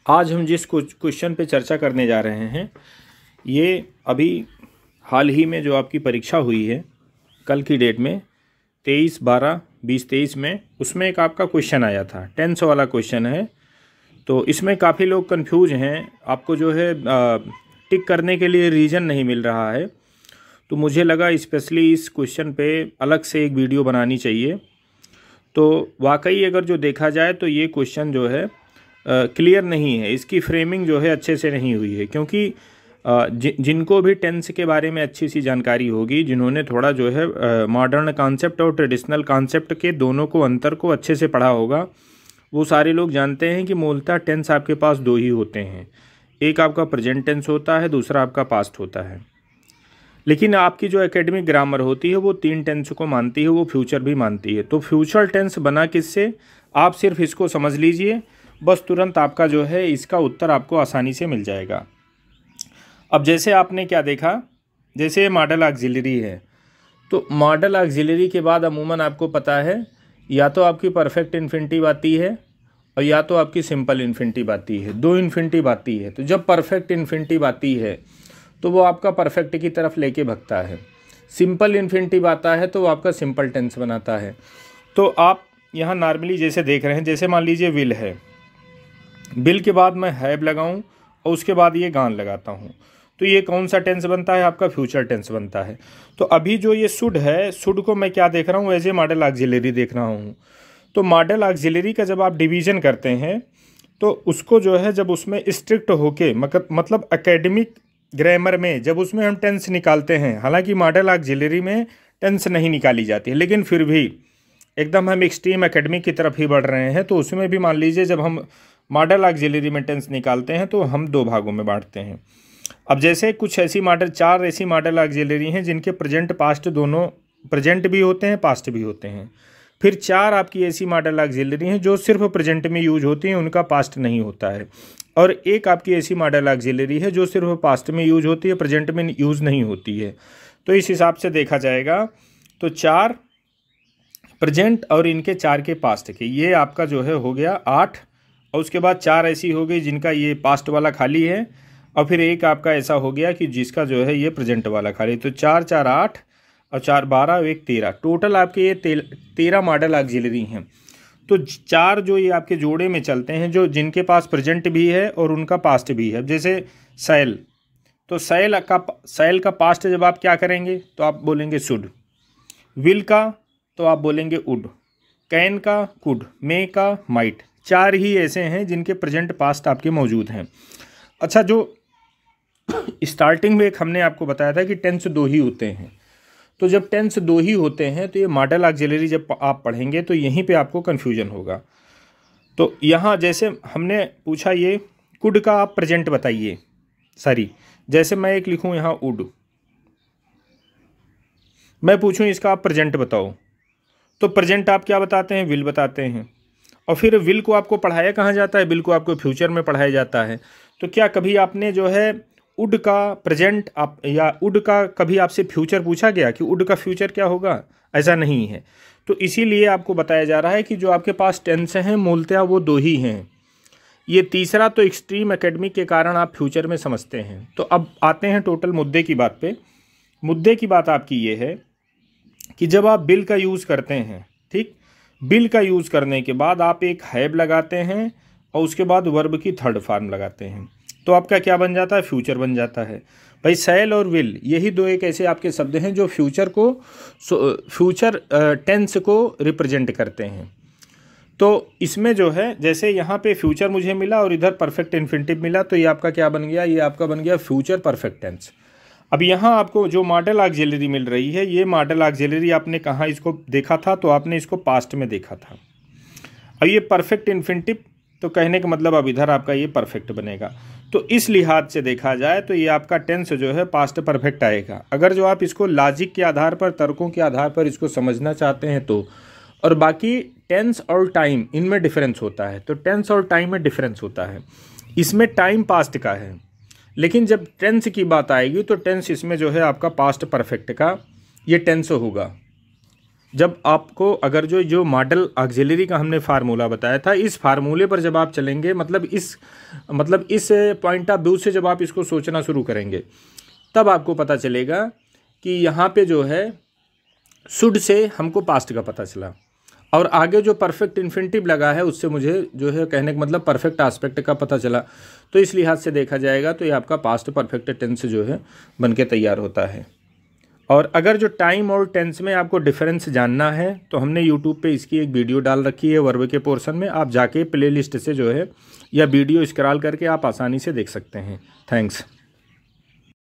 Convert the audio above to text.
आज हम जिस क्वेश्चन पे चर्चा करने जा रहे हैं ये अभी हाल ही में जो आपकी परीक्षा हुई है कल की डेट में 23/12/2023 में, उसमें एक आपका क्वेश्चन आया था, टेंस वाला क्वेश्चन है। तो इसमें काफ़ी लोग कंफ्यूज हैं, आपको जो है टिक करने के लिए रीज़न नहीं मिल रहा है। तो मुझे लगा स्पेशली इस क्वेश्चन पे अलग से एक वीडियो बनानी चाहिए। तो वाकई अगर जो देखा जाए तो ये क्वेश्चन जो है क्लियर नहीं है, इसकी फ्रेमिंग जो है अच्छे से नहीं हुई है, क्योंकि जिनको भी टेंस के बारे में अच्छी सी जानकारी होगी, जिन्होंने थोड़ा जो है मॉडर्न कॉन्सेप्ट और ट्रेडिशनल कॉन्सेप्ट के दोनों को अंतर को अच्छे से पढ़ा होगा, वो सारे लोग जानते हैं कि मूलतः टेंस आपके पास दो ही होते हैं। एक आपका प्रेजेंट टेंस होता है, दूसरा आपका पास्ट होता है। लेकिन आपकी जो एकेडमिक ग्रामर होती है वो 3 टेंस को मानती है, वो फ्यूचर भी मानती है। तो फ्यूचर टेंस बना किससे, आप सिर्फ इसको समझ लीजिए, बस तुरंत आपका जो है इसका उत्तर आपको आसानी से मिल जाएगा। अब जैसे आपने क्या देखा, जैसे मॉडल ऑक्सिलरी है, तो मॉडल ऑक्सिलरी के बाद अमूमन आपको पता है या तो आपकी परफेक्ट इन्फिनिटिव आती है और या तो आपकी सिंपल इन्फिनिटिव आती है, 2 इन्फिनिटिव आती है। तो जब परफेक्ट इन्फिनिटिव आती है तो वो आपका परफेक्ट की तरफ लेके भगता है, सिंपल इन्फिनिटिव आता है तो वो आपका सिंपल टेंस बनाता है। तो आप यहाँ नॉर्मली जैसे देख रहे हैं, जैसे मान लीजिए विल है, विल के बाद मैं हैव लगाऊं और उसके बाद ये गान लगाता हूँ, तो ये कौन सा टेंस बनता है, आपका फ्यूचर टेंस बनता है। तो अभी जो ये शुड है, शुड को मैं क्या देख रहा हूँ, एज ए मॉडल ऑक्सिलरी देख रहा हूँ। तो मॉडल ऑक्सिलरी का जब आप डिवीजन करते हैं तो उसको जो है जब उसमें स्ट्रिक्ट होके मतलब एकेडमिक ग्रामर में जब उसमें हम टेंस निकालते हैं, हालांकि मॉडल ऑक्सिलरी में टेंस नहीं निकाली जाती है, लेकिन फिर भी एकदम हम एक्सट्रीम एकेडमिक की तरफ ही बढ़ रहे हैं, तो उसमें भी मान लीजिए जब हम मॉडल ऑक्सिलरी में टेंस निकालते हैं तो हम 2 भागों में बांटते हैं। अब जैसे कुछ ऐसी 4 ऐसी मॉडल ऑक्सिलरी हैं जिनके प्रेजेंट पास्ट दोनों, प्रेजेंट भी होते हैं पास्ट भी होते हैं। फिर 4 आपकी ऐसी मॉडल ऑक्सिलरी हैं जो सिर्फ प्रेजेंट में यूज होती हैं, उनका पास्ट नहीं होता है। और एक आपकी ऐसी मॉडल ऑक्सिलरी है जो सिर्फ पास्ट में यूज होती है, प्रेजेंट में यूज़ नहीं होती है। तो इस हिसाब से देखा जाएगा तो 4 प्रेजेंट और इनके 4 के पास्ट के, ये आपका जो है हो गया 8। और उसके बाद 4 ऐसी हो गई जिनका ये पास्ट वाला खाली है, और फिर एक आपका ऐसा हो गया कि जिसका जो है ये प्रेजेंट वाला खाली। तो 4 4 8 और 4 12 और 1 13, टोटल आपके ये 13 मॉडल ऑक्सिलरी हैं। तो 4 जो ये आपके जोड़े में चलते हैं, जो जिनके पास प्रेजेंट भी है और उनका पास्ट भी है। जैसे सैल, तो सैल का पास्ट जब आप क्या करेंगे तो आप बोलेंगे शुड, विल का तो आप बोलेंगे वुड, कैन का कुड, मे का माइट। 4 ही ऐसे हैं जिनके प्रेजेंट पास्ट आपके मौजूद हैं। अच्छा, जो स्टार्टिंग में एक हमने आपको बताया था कि टेंस 2 ही होते हैं, तो जब टेंस 2 ही होते हैं तो ये मॉडल ऑक्सिलरी जब आप पढ़ेंगे तो यहीं पे आपको कन्फ्यूजन होगा। तो यहाँ जैसे हमने पूछा ये कुड का आप प्रेजेंट बताइए, सॉरी जैसे मैं एक लिखूँ यहाँ वुड, मैं पूछूँ इसका आप प्रेजेंट बताओ, तो प्रेजेंट आप क्या बताते हैं, विल बताते हैं। और फिर विल को आपको पढ़ाया कहाँ जाता है, विल को आपको फ्यूचर में पढ़ाया जाता है। तो क्या कभी आपने जो है वुड का प्रेजेंट आप या वुड का कभी आपसे फ्यूचर पूछा गया कि वुड का फ्यूचर क्या होगा, ऐसा नहीं है। तो इसीलिए आपको बताया जा रहा है कि जो आपके पास टेंस हैं मूलतः वो 2 ही हैं। ये तीसरा तो एक्सट्रीम एकेडमिक के कारण आप फ्यूचर में समझते हैं। तो अब आते हैं टोटल मुद्दे की बात पे। मुद्दे की बात आपकी ये है कि जब आप बिल का यूज़ करते हैं, ठीक, बिल का यूज़ करने के बाद आप एक हैव लगाते हैं और उसके बाद वर्ब की थर्ड फॉर्म लगाते हैं, तो आपका क्या बन जाता है, फ्यूचर बन जाता है। भाई सैल और विल यही 2 एक ऐसे आपके शब्द हैं जो फ्यूचर टेंस को रिप्रेजेंट करते हैं। तो इसमें जो है जैसे यहाँ पे फ्यूचर मुझे मिला और इधर परफेक्ट इन्फिनिटिव मिला, तो ये आपका क्या बन गया, ये आपका बन गया फ्यूचर परफेक्ट टेंस। अब यहाँ आपको जो मॉडल ऑक्सिलरी मिल रही है, ये मॉडल ऑक्सिलरी आपने कहाँ इसको देखा था, तो आपने इसको पास्ट में देखा था। अब ये परफेक्ट इन्फिनिटिव, तो कहने का मतलब अब इधर आपका ये परफेक्ट बनेगा। तो इस लिहाज से देखा जाए तो ये आपका टेंस जो है पास्ट परफेक्ट आएगा। अगर जो आप इसको लॉजिक के आधार पर, तर्कों के आधार पर इसको समझना चाहते हैं तो। और बाकी टेंस और टाइम इनमें डिफरेंस होता है, तो टेंस और टाइम में डिफरेंस होता है। इसमें टाइम पास्ट का है, लेकिन जब टेंस की बात आएगी तो टेंस इसमें जो है आपका पास्ट परफेक्ट का ये टेंस होगा। जब आपको अगर जो मॉडल ऑक्सिलरी का हमने फार्मूला बताया था, इस फार्मूले पर जब आप चलेंगे, मतलब इस पॉइंट ऑफ व्यू से जब आप इसको सोचना शुरू करेंगे, तब आपको पता चलेगा कि यहाँ पे जो है शुड से हमको पास्ट का पता चला, और आगे जो परफेक्ट इन्फिनिटिव लगा है उससे मुझे जो है कहने का मतलब परफेक्ट एस्पेक्ट का पता चला। तो इस लिहाज से देखा जाएगा तो ये आपका पास्ट परफेक्ट टेंस जो है बन के तैयार होता है। और अगर जो टाइम और टेंस में आपको डिफरेंस जानना है तो हमने यूट्यूब पे इसकी एक वीडियो डाल रखी है वर्ब के पोर्शन में, आप जाके प्लेलिस्ट से जो है या वीडियो स्क्रॉल करके आप आसानी से देख सकते हैं। थैंक्स।